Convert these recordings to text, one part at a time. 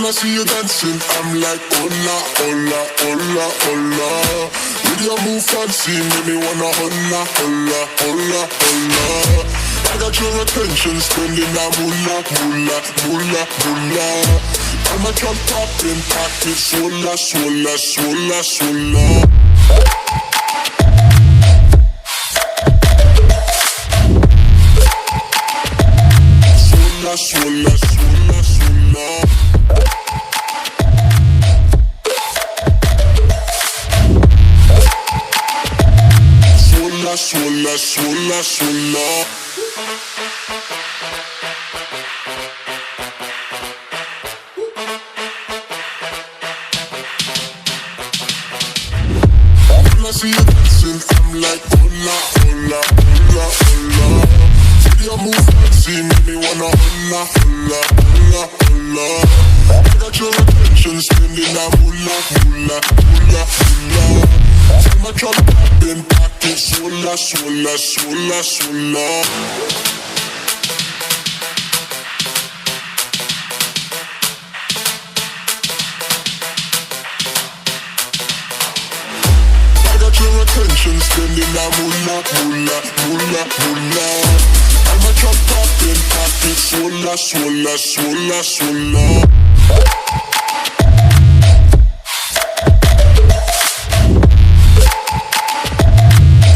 When I see you dancing, I'm like, hola, hola, hola, hola. With your move fancy, make me wanna hola, hola, hola, hola. I got your attention, spending that moolah, moolah, moolah, moolah. I'm a drop popping, pocket, swola, swola, swola, swola. Swola, swola, swola, swola. Swola, swola, swola. When I see you dancing, I'm like, hola, hola, hola, hola. See your move fancy, make me wanna hola, hola, hola, hola. I got your attention, spending that moolah, moolah, moolah, moolah. I'm a drop popping, pocket, swola, swola, swola, swola. Your attention, spending that moolah, moolah, moolah, moolah. I'm a drop popping, pocket, swola, swola, swola, swola.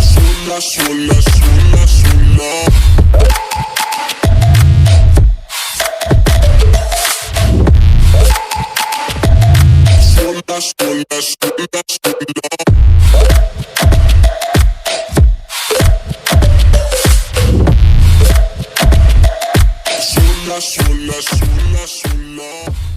Swola, swola, swola, swola. Swola, swola, swola, swola. Swola, swola, swola.